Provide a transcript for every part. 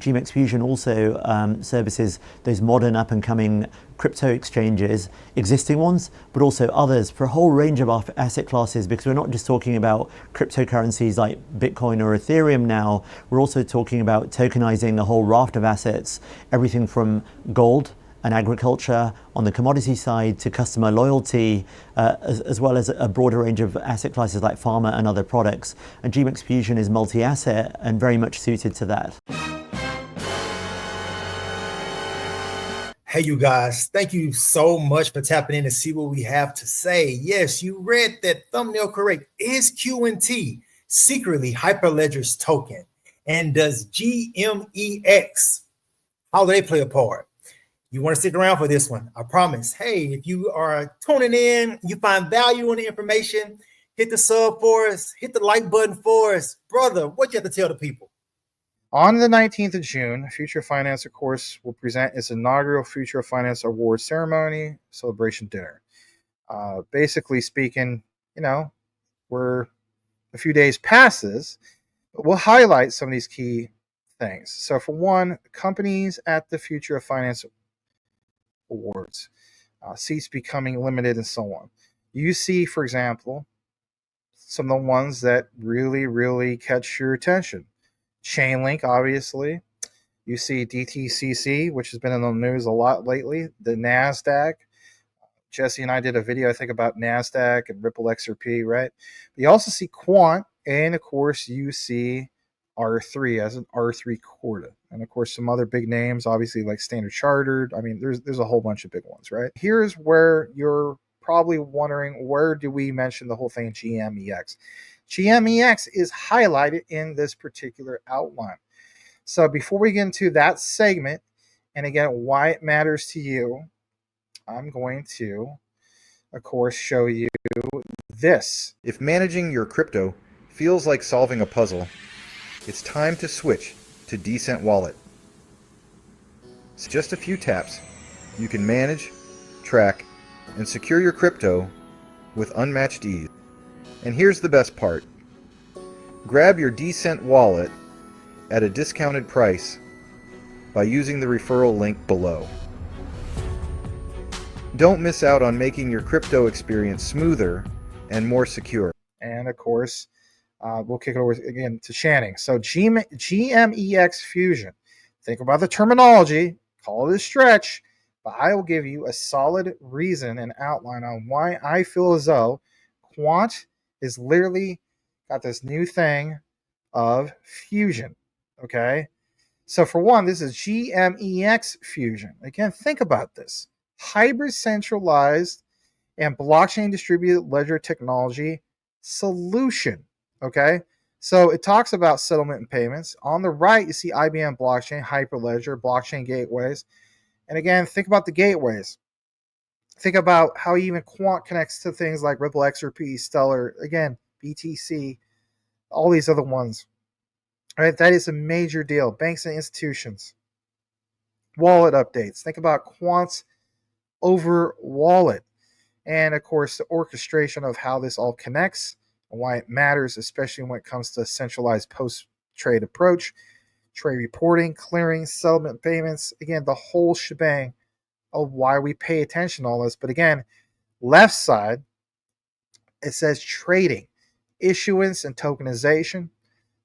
GMEX Fusion also services those modern up-and-coming crypto exchanges, existing ones, but also others for a whole range of asset classes, because we're not just talking about cryptocurrencies like Bitcoin or Ethereum now, we're also talking about tokenizing a whole raft of assets, everything from gold and agriculture on the commodity side to customer loyalty, as well as a broader range of asset classes like pharma and other products. And GMEX Fusion is multi-asset and very much suited to that. Hey, you guys, thank you so much for tapping in to see what we have to say. Yes, you read that thumbnail correct. Is QNT secretly Hyperledger's token? And does GMEX, how do they play a part? You want to stick around for this one, I promise. Hey, if you are tuning in, you find value in the information, hit the sub for us, hit the like button for us. Brother, what you have to tell the people? On the 19th of June, Future of Finance, of course, will present its inaugural Future of Finance Award ceremony celebration dinner. Basically speaking, we're a few days past this, but we'll highlight some of these key things. So for one, companies at the Future of Finance Awards, seats becoming limited and so on. You see, for example, some of the ones that really catch your attention. Chainlink, obviously. You see DTCC, which has been in the news a lot lately. The NASDAQ. Jesse and I did a video, I think, about NASDAQ and Ripple XRP, right? But you also see Quant, and of course, you see R3 as an R3 Corda. And of course, some other big names, obviously, like Standard Chartered. I mean, there's a whole bunch of big ones, right? Here's where you're probably wondering, where do we mention the whole thing GMEX? GMEX is highlighted in this particular outline. So before we get into that segment, and again, why it matters to you, I'm going to, of course, show you this. If managing your crypto feels like solving a puzzle, it's time to switch to Decent Wallet. It's just a few taps. You can manage, track, and secure your crypto with unmatched ease. And here's the best part. Grab your Decent Wallet at a discounted price by using the referral link below. Don't miss out on making your crypto experience smoother and more secure. And of course, we'll kick it over again to Channing. So GMEX Fusion. Think about the terminology. Call it a stretch. But I will give you a solid reason and outline on why I feel as though Quant is literally got this new thing of fusion. Okay. So for one, this is GMEX Fusion. Again, think about this. Hybrid centralized and blockchain distributed ledger technology solution. Okay. So it talks about settlement and payments. On the right, you see IBM blockchain, Hyperledger, blockchain gateways. And again, think about the gateways. Think about how even Quant connects to things like Ripple XRP, Stellar, again, BTC, all these other ones. All right, that is a major deal. Banks and institutions. Wallet updates. Think about Quant's over wallet. And of course, the orchestration of how this all connects and why it matters, especially when it comes to a centralized post-trade approach, trade reporting, clearing, settlement payments. Again, the whole shebang of why we pay attention to all this. But again, left side, it says trading, issuance, and tokenization.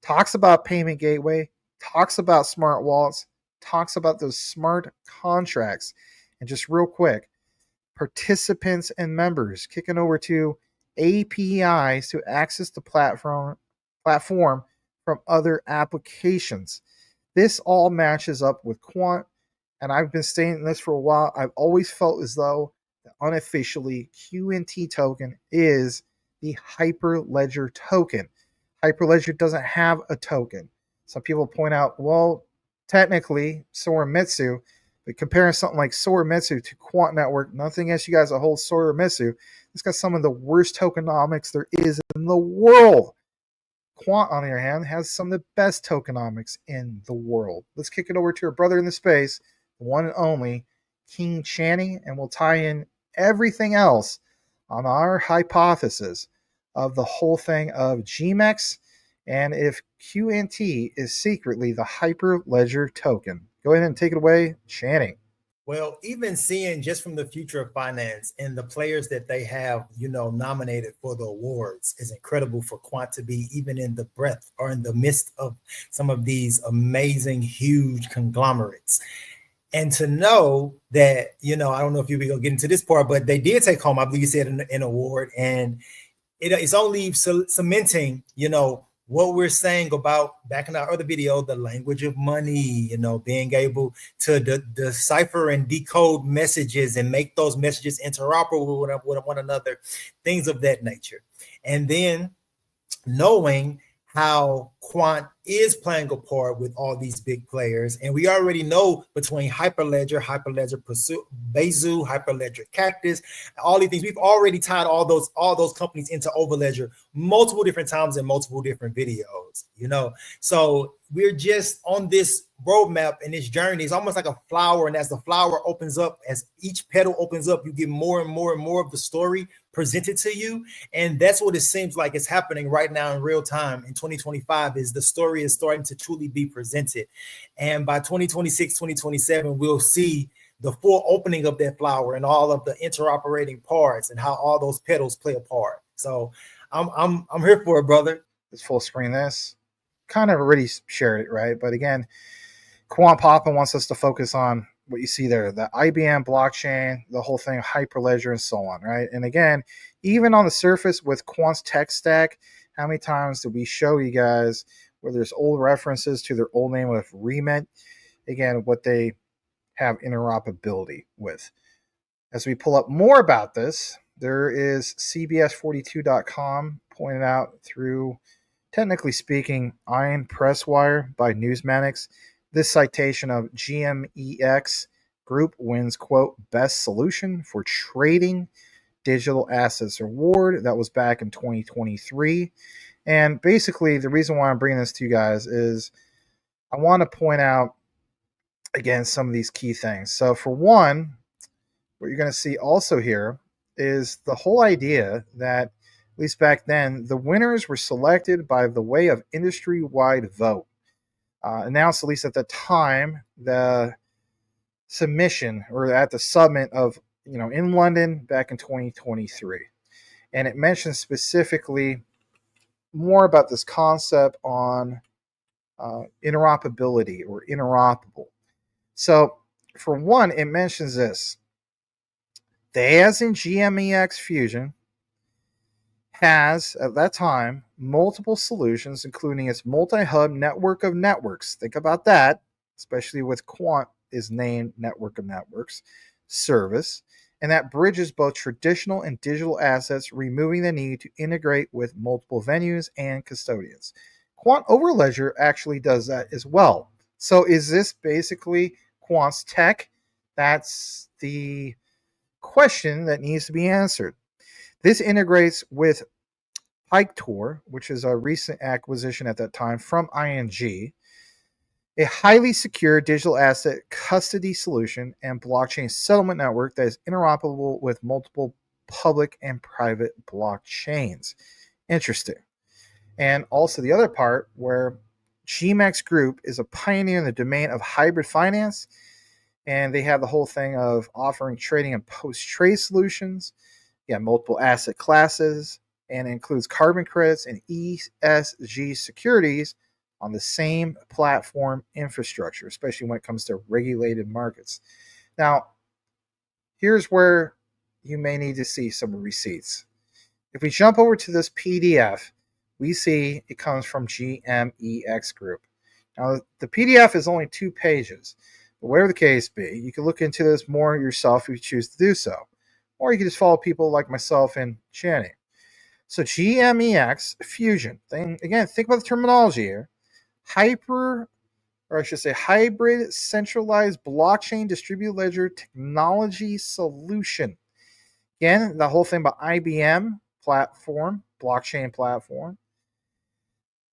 Talks about payment gateway, talks about smart wallets, talks about those smart contracts. And just real quick, participants and members kicking over to APIs to access the platform from other applications. This all matches up with Quant, and I've been saying this for a while. I've always felt as though the unofficially QNT token is the Hyperledger token. Hyperledger doesn't have a token. Some people point out, well, technically, Sorimitsu, but comparing something like Sorimitsu to Quant Network, nothing against you guys that hold Sorimitsu, it's got some of the worst tokenomics there is in the world. Quant, on the other hand, has some of the best tokenomics in the world. Let's kick it over to our brother in the space, the one and only King Channing, and we'll tie in everything else on our hypothesis of the whole thing of GMEX, and if QNT is secretly the Hyperledger token. Go ahead and take it away, Channing. Well, even seeing just from the future of finance and the players that they have, nominated for the awards is incredible for Quant to be even in the breadth or in the midst of some of these amazing, huge conglomerates. And to know that, I don't know if you'll be going to get into this part, but they did take home, I believe you said, an award. And it's only cementing, what we're saying about back in our other video, the language of money, being able to decipher and decode messages and make those messages interoperable with one another, things of that nature. And then knowing how Quant is playing a part with all these big players. And we already know between Hyperledger, Bezu, Hyperledger Cactus, all these things, we've already tied all those companies into Overledger multiple different times in multiple different videos, So we're just on this roadmap and this journey. It's almost like a flower. And as the flower opens up, as each petal opens up, you get more and more and more of the story presented to you. And that's what it seems like is happening right now in real time in 2025 is the story is starting to truly be presented. And by 2026, 2027, we'll see the full opening of that flower and all of the interoperating parts and how all those petals play a part. So I'm here for it, brother. Let's full screen this. Kind of already shared it, right? But again, Quant Papa wants us to focus on what you see there, the IBM blockchain, the whole thing, Hyperledger, and so on, right? And again, even on the surface with Quant's tech stack, how many times did we show you guys where there's old references to their old name of Remit? Again, what they have interoperability with. As we pull up more about this, there is CBS42.com pointed out through, technically speaking, Iron Press Wire by Newsmatics. This citation of GMEX Group wins, quote, best solution for trading digital assets award. That was back in 2023. And basically, the reason why I'm bringing this to you guys is I want to point out, again, some of these key things. So for one, what you're going to see also here is the whole idea that, at least back then, the winners were selected by the way of industry-wide vote. Announced, at least at the time, the submission or at the summit of, in London back in 2023. And it mentions specifically more about this concept on interoperability or interoperable. So for one, it mentions this. The as in GMEX Fusion has, at that time, multiple solutions, including its multi-hub network of networks. Think about that, especially with Quant is named Network of Networks service, and that bridges both traditional and digital assets, removing the need to integrate with multiple venues and custodians. Quant Overledger actually does that as well. So is this basically Quant's tech? That's the question that needs to be answered. This integrates with PikeTor, which is a recent acquisition at that time from ING, a highly secure digital asset custody solution and blockchain settlement network that is interoperable with multiple public and private blockchains. Interesting. And also the other part where GMEX Group is a pioneer in the domain of hybrid finance, and they have the whole thing of offering trading and post-trade solutions. You have multiple asset classes, and it includes carbon credits and ESG securities on the same platform infrastructure, especially when it comes to regulated markets. Now, here's where you may need to see some receipts. If we jump over to this PDF, we see it comes from GMEX Group. Now, the PDF is only 2 pages, but whatever the case be, you can look into this more yourself if you choose to do so. Or you can just follow people like myself and Channing. So GMEX Fusion. Again, think about the terminology here. Hybrid centralized blockchain distributed ledger technology solution. Again, the whole thing about IBM platform, blockchain platform.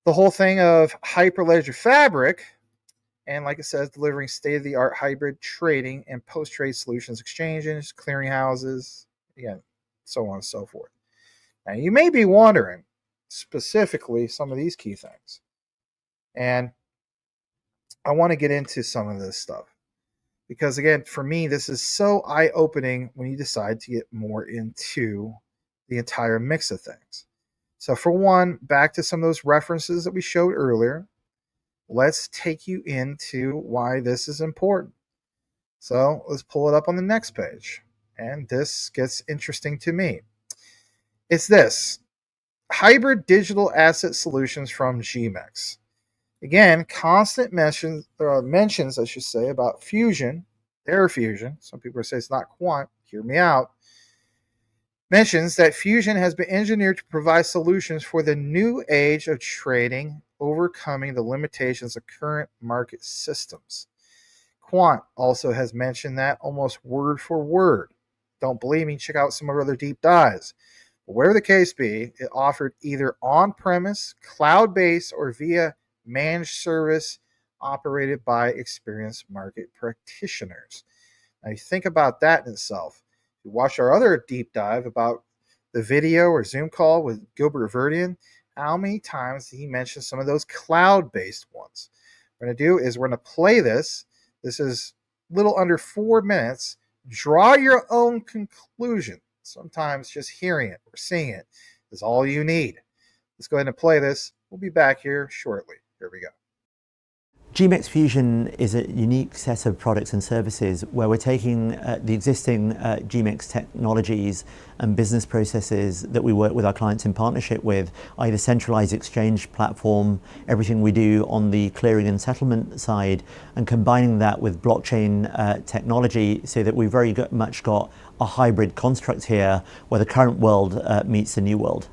The whole thing of Hyperledger Fabric. And like it says, delivering state-of-the-art hybrid trading and post-trade solutions, exchanges, clearinghouses, again, so on and so forth. Now, you may be wondering specifically some of these key things. And I want to get into some of this stuff because, again, for me, this is so eye-opening when you decide to get more into the entire mix of things. So for one, back to some of those references that we showed earlier, let's take you into why this is important. So let's pull it up on the next page. And this gets interesting to me. It's this: hybrid digital asset solutions from GMEX. Again, constant mentions, I should say, about fusion, their fusion. Some people say it's not quant. Hear me out. Mentions that fusion has been engineered to provide solutions for the new age of trading, overcoming the limitations of current market systems. Quant also has mentioned that almost word for word. Don't believe me? Check out some of our other deep dives. But whatever the case be, it offered either on-premise, cloud-based, or via managed service operated by experienced market practitioners. Now you think about that in itself. If you watch our other deep dive about the video or Zoom call with Gilbert Verdian, how many times did he mention some of those cloud-based ones? What we're going to do is we're going to play this. This is a little under 4 minutes. Draw your own conclusion. Sometimes just hearing it or seeing it is all you need. Let's go ahead and play this. We'll be back here shortly. Here we go. GMEX Fusion is a unique set of products and services where we're taking the existing GMEX technologies and business processes that we work with our clients in partnership with, either centralized exchange platform, everything we do on the clearing and settlement side, and combining that with blockchain technology so that we've very much got a hybrid construct here where the current world meets the new world.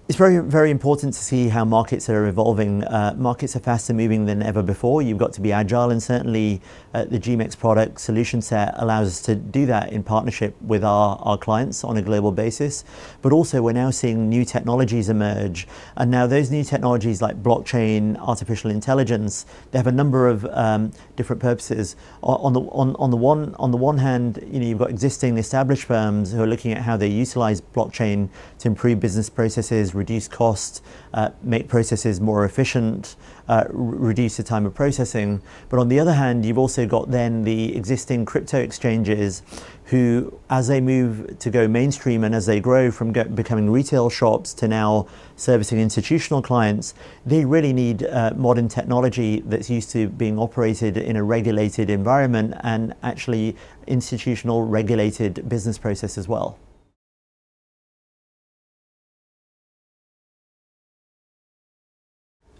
It's very, very important to see how markets are evolving. Markets are faster moving than ever before. You've got to be agile, and certainly the GMEX product solution set allows us to do that in partnership with our clients on a global basis. But also we're now seeing new technologies emerge. And now those new technologies like blockchain, artificial intelligence, they have a number of different purposes. On the one hand, you've got existing established firms who are looking at how they utilize blockchain to improve business processes, reduce costs, make processes more efficient, reduce the time of processing. But on the other hand, you've also got then the existing crypto exchanges who, as they move to go mainstream and as they grow from becoming retail shops to now servicing institutional clients, they really need modern technology that's used to being operated in a regulated environment and actually institutional regulated business process as well.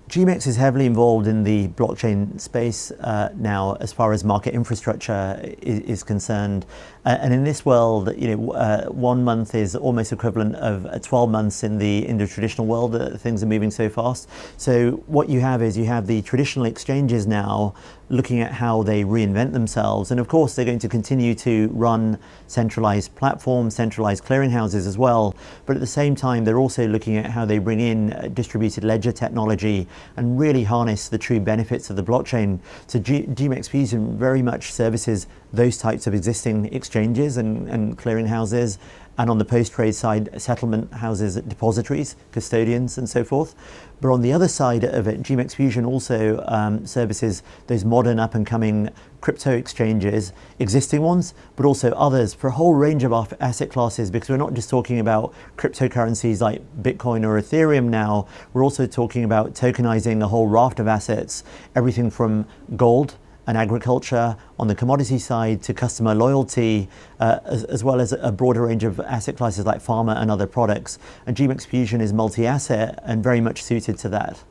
GMEX is heavily involved in the blockchain space now as far as market infrastructure is concerned. And in this world, 1 month is almost equivalent of 12 months in the traditional world. Things are moving so fast. So what you have is you have the traditional exchanges now looking at how they reinvent themselves. And of course, they're going to continue to run centralized platforms, centralized clearinghouses as well. But at the same time, they're also looking at how they bring in distributed ledger technology and really harness the true benefits of the blockchain. So GMEX Fusion very much services those types of existing exchanges and clearinghouses, and on the post-trade side, settlement houses, depositories, custodians, and so forth. But on the other side of it, GMEX Fusion also services those modern up-and-coming crypto exchanges, existing ones, but also others for a whole range of our asset classes, because we're not just talking about cryptocurrencies like Bitcoin or Ethereum now, we're also talking about tokenizing a whole raft of assets, everything from gold and agriculture on the commodity side to customer loyalty, as well as a broader range of asset classes like pharma and other products. And GMEX Fusion is multi-asset and very much suited to that.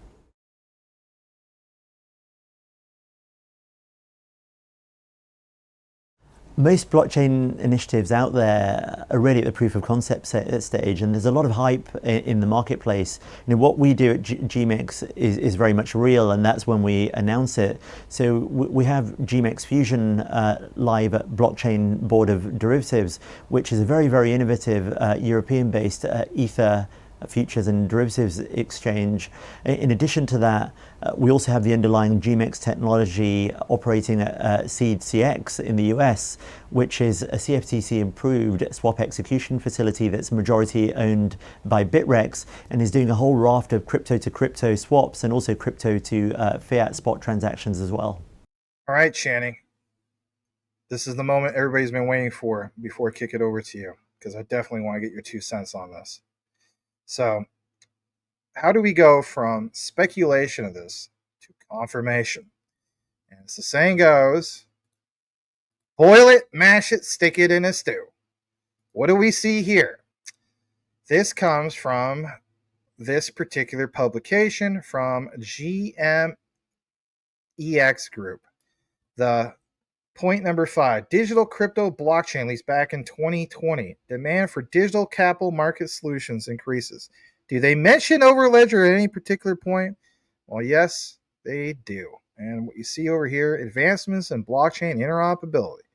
Most blockchain initiatives out there are really at the proof of concept stage, and there's a lot of hype in the marketplace. What we do at GMEX is very much real, and that's when we announce it. So we have GMEX Fusion live at Blockchain Board of Derivatives, which is a very, very innovative European-based Ether futures and derivatives exchange. In addition to that, we also have the underlying GMEX technology operating at Seed CX in the US, which is a CFTC improved swap execution facility that's majority owned by Bitrex and is doing a whole raft of crypto to crypto swaps and also crypto to fiat spot transactions as well. All right, Channing. This is the moment everybody's been waiting for before I kick it over to you, because I definitely want to get your 2 cents on this. So, how do we go from speculation of this to confirmation? And as the saying goes, boil it, mash it, stick it in a stew. What do we see here? This comes from this particular publication from GMEX Group. The point number 5, digital crypto blockchain leads back in 2020. Demand for digital capital market solutions increases. Do they mention Overledger at any particular point? Well, yes, they do. And what you see over here, advancements in blockchain interoperability.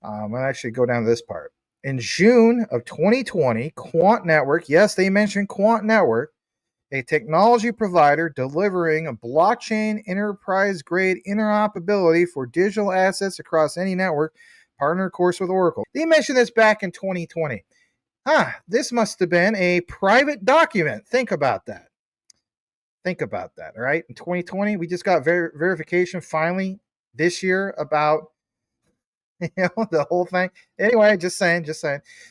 I'll actually go down to this part. In June of 2020, Quant Network, yes, they mentioned Quant Network, a technology provider delivering a blockchain enterprise-grade interoperability for digital assets across any network, partner, of course, with Oracle. They mentioned this back in 2020. This must have been a private document. Think about that. All right? In 2020, we just got verification finally this year about the whole thing. Anyway, just saying.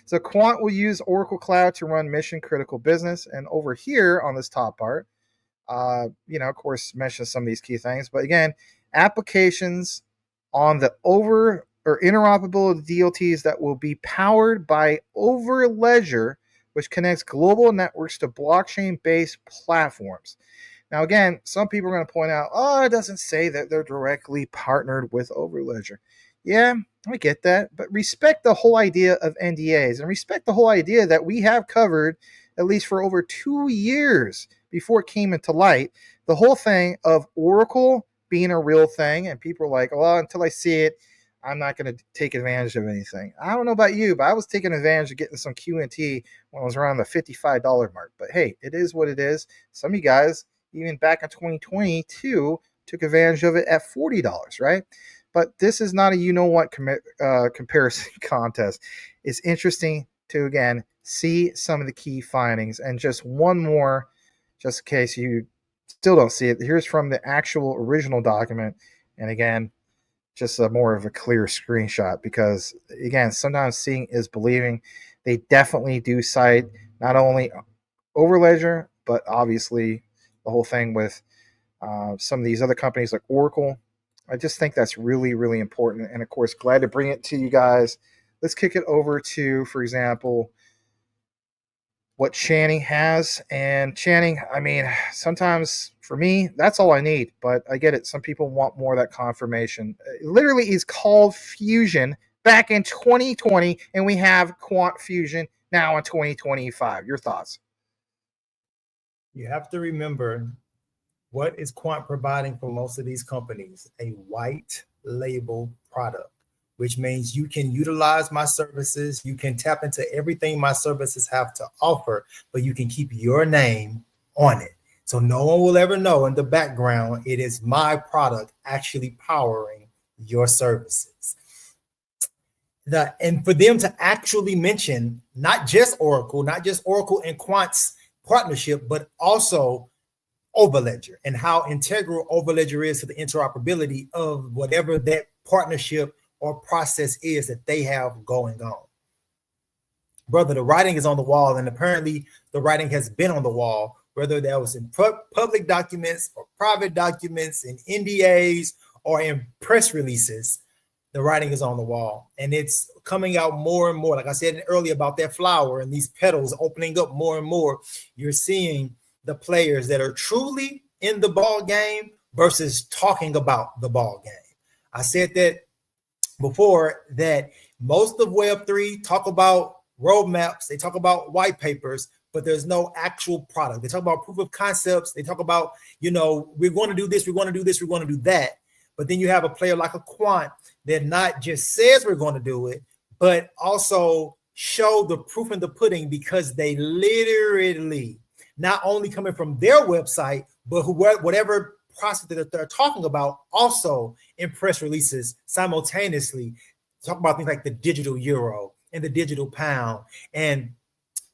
So Quant will use Oracle Cloud to run mission critical business. And over here on this top part, of course, mentions some of these key things. But again, applications on the interoperable DLTs that will be powered by Overledger, which connects global networks to blockchain-based platforms. Now, again, some people are going to point out, it doesn't say that they're directly partnered with Overledger. Yeah, I get that, but respect the whole idea of NDAs and respect the whole idea that we have covered, at least for over 2 years before it came into light, the whole thing of Oracle being a real thing. And people are like, well, until I see it, I'm not going to take advantage of anything. I don't know about you, but I was taking advantage of getting some QNT when I was around the $55 mark. But hey, it is what it is. Some of you guys, even back in 2022, took advantage of it at $40, right? But this is not a comparison contest. It's interesting to, again, see some of the key findings. And just one more, just in case you still don't see it. Here's from the actual original document. And again, just more of a clear screenshot because, again, sometimes seeing is believing. They definitely do cite not only Overledger, but obviously the whole thing with some of these other companies like Oracle. I just think that's really, really important. And of course, glad to bring it to you guys. Let's kick it over to, for example, what Channing has. And Channing, I mean, sometimes for me, that's all I need. But I get it. Some people want more of that confirmation. It literally is called Fusion back in 2020. And we have Quant Fusion now in 2025. Your thoughts? You have to remember, what is Quant providing for most of these companies? A white label product, which means you can utilize my services. You can tap into everything my services have to offer, but you can keep your name on it. So no one will ever know in the background, it is my product actually powering your services. And for them to actually mention not just Oracle and Quant's partnership, but also Overledger and how integral Overledger is to the interoperability of whatever that partnership or process is that they have going on. Brother, the writing is on the wall, and apparently the writing has been on the wall, whether that was in public documents or private documents, in NDAs or in press releases. The writing is on the wall, and it's coming out more and more. Like I said earlier about that flower and these petals opening up more and more, you're seeing the players that are truly in the ball game versus talking about the ball game. I said that before, that most of Web3 talk about roadmaps, they talk about white papers, but there's no actual product. They talk about proof of concepts. They talk about, we're going to do this, we're going to do this, we're going to do that. But then you have a player like a Quant that not just says we're going to do it, but also show the proof in the pudding, because they literally not only coming from their website, but whatever process that they're talking about, also in press releases simultaneously talk about things like the digital euro and the digital pound and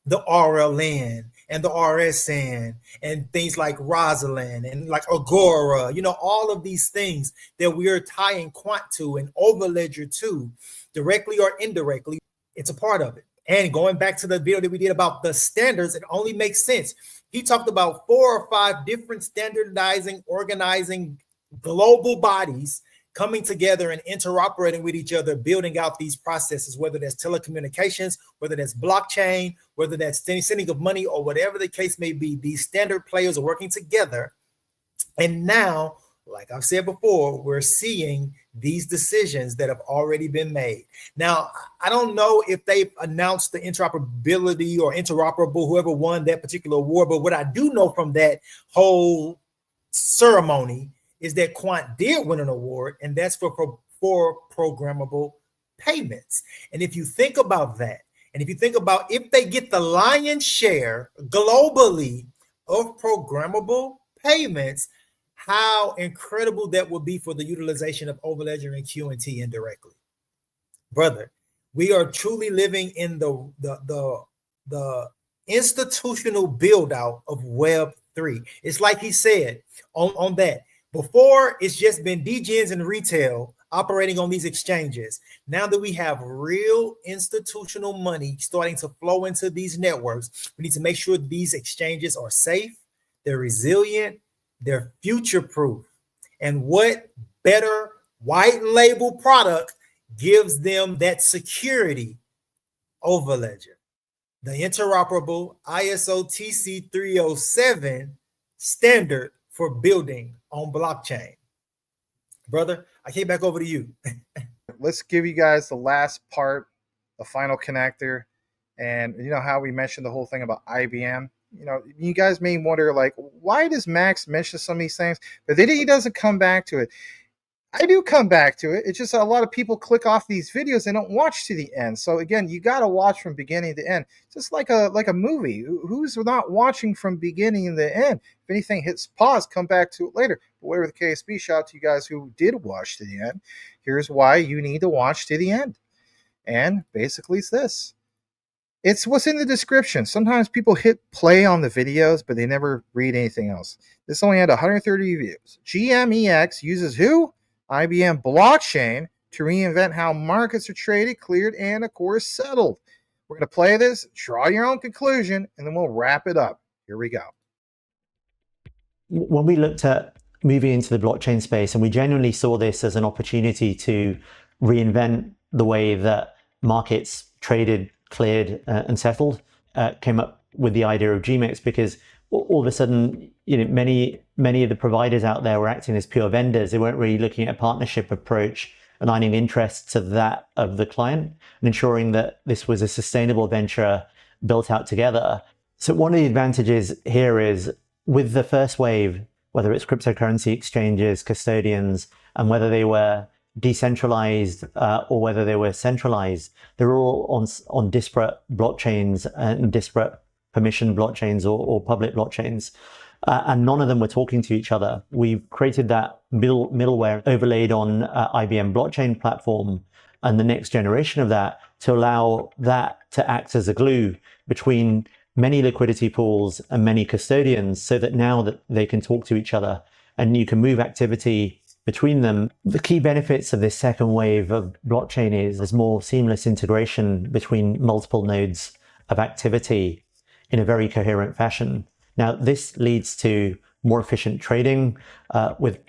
the RLN and the RSN and things like Rosalind and like Agora, all of these things that we are tying Quant to and Overledger to, directly or indirectly. It's a part of it. And going back to the video that we did about the standards, it only makes sense. He talked about 4 or 5 different standardizing, organizing global bodies coming together and interoperating with each other, building out these processes, whether that's telecommunications, whether that's blockchain, whether that's sending of money, or whatever the case may be. These standard players are working together. And now, like I've said before, we're seeing these decisions that have already been made. Now, I don't know if they've announced the interoperability or interoperable, whoever won that particular award, but what I do know from that whole ceremony is that Quant did win an award, and that's for programmable payments. And if you think about that, and if you think about if they get the lion's share globally of programmable payments, how incredible that would be for the utilization of Overledger and QNT indirectly. Brother, we are truly living in the institutional build out of Web3. It's like he said on that. Before, it's just been DGens and retail operating on these exchanges. Now that we have real institutional money starting to flow into these networks, we need to make sure these exchanges are safe, they're resilient, they're future-proof. And what better white label product gives them that security? Overledger, the interoperable ISO TC 307 standard for building on blockchain. Brother, I came back over to you. Let's give you guys the last part, the final connector. And you know how we mentioned the whole thing about IBM? You guys may wonder, like, why does Max mention some of these things, but then he doesn't come back to it? I do come back to it. It's just a lot of people click off these videos and don't watch to the end. So again, you got to watch from beginning to end. Just like a movie. Who's not watching from beginning to end? If anything hits pause, come back to it later. But whatever the case be, shout out to you guys who did watch to the end. Here's why you need to watch to the end. And basically it's this. It's what's in the description. Sometimes people hit play on the videos, but they never read anything else. This only had 130 views. GMEX uses who? IBM Blockchain to reinvent how markets are traded, cleared, and of course settled. We're going to play this, draw your own conclusion, and then we'll wrap it up. Here we go. When we looked at moving into the blockchain space, and we genuinely saw this as an opportunity to reinvent the way that markets traded, cleared, and settled, came up with the idea of GMEX, because all of a sudden, many of the providers out there were acting as pure vendors. They weren't really looking at a partnership approach, aligning interests to that of the client and ensuring that this was a sustainable venture built out together. So one of the advantages here is with the first wave, whether it's cryptocurrency exchanges, custodians, and whether they were decentralized or whether they were centralized, they're all on disparate blockchains and disparate permission blockchains or public blockchains. And none of them were talking to each other. We've created that middleware overlaid on IBM blockchain platform and the next generation of that to allow that to act as a glue between many liquidity pools and many custodians, so that now that they can talk to each other and you can move activity between them. The key benefits of this second wave of blockchain is there's more seamless integration between multiple nodes of activity in a very coherent fashion. Now, this leads to more efficient trading with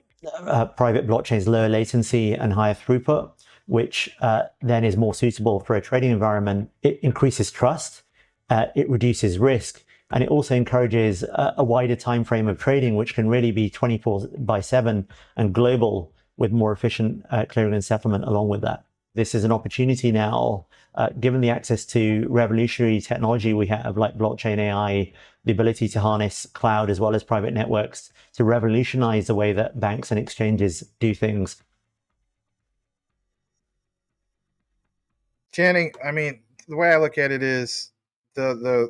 private blockchains, lower latency and higher throughput, which then is more suitable for a trading environment. It increases trust, it reduces risk, and it also encourages a wider time frame of trading, which can really be 24/7 and global, with more efficient clearing and settlement along with that. This is an opportunity now, given the access to revolutionary technology we have, like blockchain AI, the ability to harness cloud as well as private networks, to revolutionize the way that banks and exchanges do things. Channing, I mean, the way I look at it is the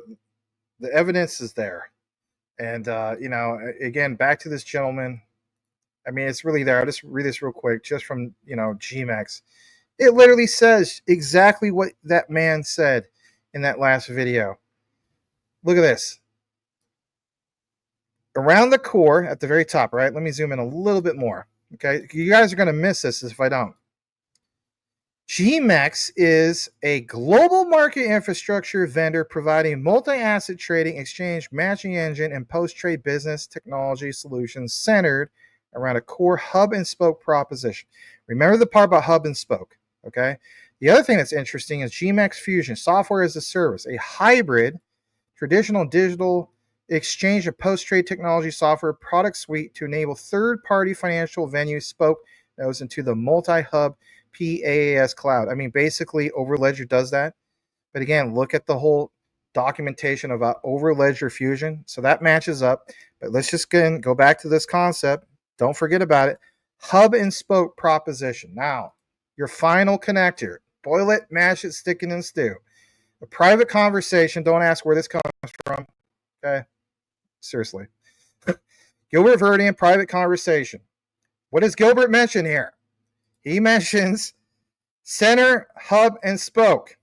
evidence is there. And, again, back to this gentleman. I mean, it's really there. I'll just read this real quick, just from, GMEX. It literally says exactly what that man said in that last video. Look at this. Around the core at the very top, right? Let me zoom in a little bit more. Okay. You guys are going to miss this if I don't. GMEX is a global market infrastructure vendor providing multi-asset trading, exchange, matching engine, and post-trade business technology solutions centered around a core hub and spoke proposition. Remember the part about hub and spoke, okay? The other thing that's interesting is GMEX Fusion, software as a service, a hybrid traditional digital exchange of post-trade technology software product suite to enable third-party financial venues spoke nodes into the multi-hub PaaS cloud. I mean, basically, Overledger does that. But again, look at the whole documentation about Overledger Fusion. So that matches up. But let's just go back to this concept. Don't forget about it. Hub and spoke proposition. Now, your final connector. Boil it, mash it, stick it in stew. A private conversation. Don't ask where this comes from. Okay? Seriously. Gilbert Verdian, private conversation. What does Gilbert mention here? He mentions center, hub, and spoke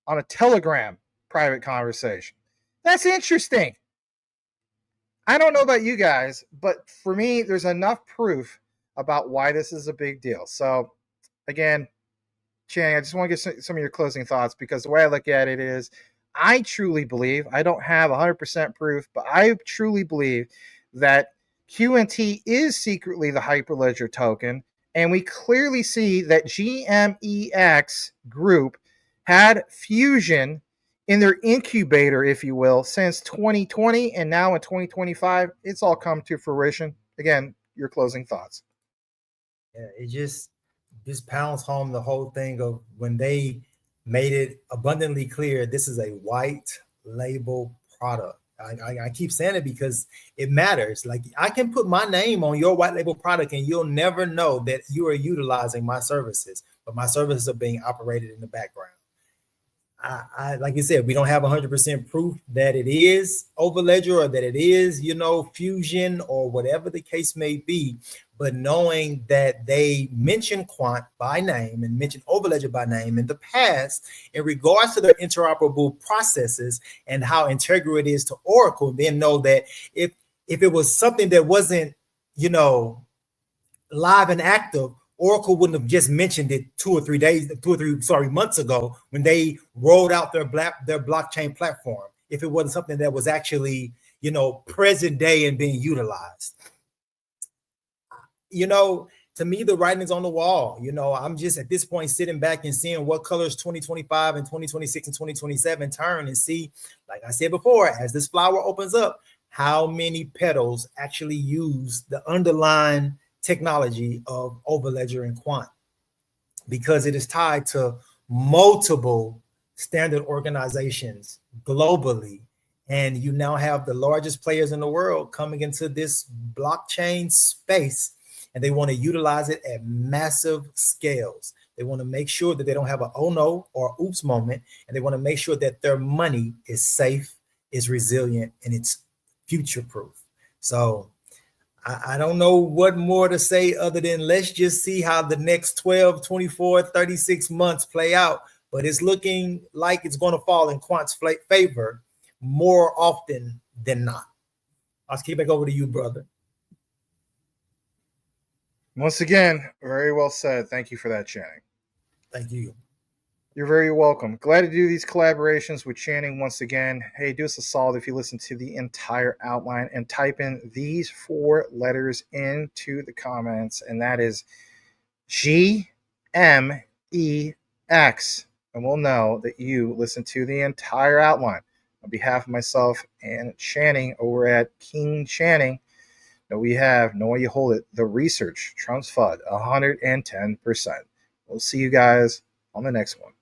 on a Telegram private conversation. That's interesting. I don't know about you guys, but for me, there's enough proof about why this is a big deal. So, again, Channing, I just want to get some of your closing thoughts, because the way I look at it is I truly believe, I don't have 100% proof, but I truly believe that QNT is secretly the Hyperledger token. And we clearly see that GMEX Group had Fusion in their incubator, if you will, since 2020. And now in 2025, it's all come to fruition. Again, your closing thoughts. Yeah, it just pounds home the whole thing of when they made it abundantly clear this is a white label product. I keep saying it because it matters. Like, I can put my name on your white label product and you'll never know that you are utilizing my services, but my services are being operated in the background. I like you said, we don't have 100% proof that it is Overledger or that it is, Fusion or whatever the case may be. But knowing that they mention Quant by name and mention Overledger by name in the past in regards to their interoperable processes and how integral it is to Oracle, then know that if it was something that wasn't, live and active, Oracle wouldn't have just mentioned it 2 or 3 months ago when they rolled out their blockchain platform. If it wasn't something that was actually, present day and being utilized. To me, the writing's on the wall. I'm just at this point sitting back and seeing what colors 2025 and 2026 and 2027 turn, and see, like I said before, as this flower opens up, how many petals actually use the underlying technology of Overledger and Quant, because it is tied to multiple standard organizations globally. And you now have the largest players in the world coming into this blockchain space, and they want to utilize it at massive scales. They want to make sure that they don't have an oh no or oops moment, and they want to make sure that their money is safe, is resilient, and it's future proof. So I don't know what more to say other than let's just see how the next 12, 24, 36 months play out. But it's looking like it's going to fall in Quant's favor more often than not. I'll keep it back over to you, brother. Once again, very well said. Thank you for that, Channing. Thank you. You're very welcome. Glad to do these collaborations with Channing once again. Hey, do us a solid if you listen to the entire outline and type in these 4 letters into the comments, and that is GMEX. And we'll know that you listen to the entire outline. On behalf of myself and Channing over at King Channing, that we have, know you hold it, the research trumps FUD 110%. We'll see you guys on the next one.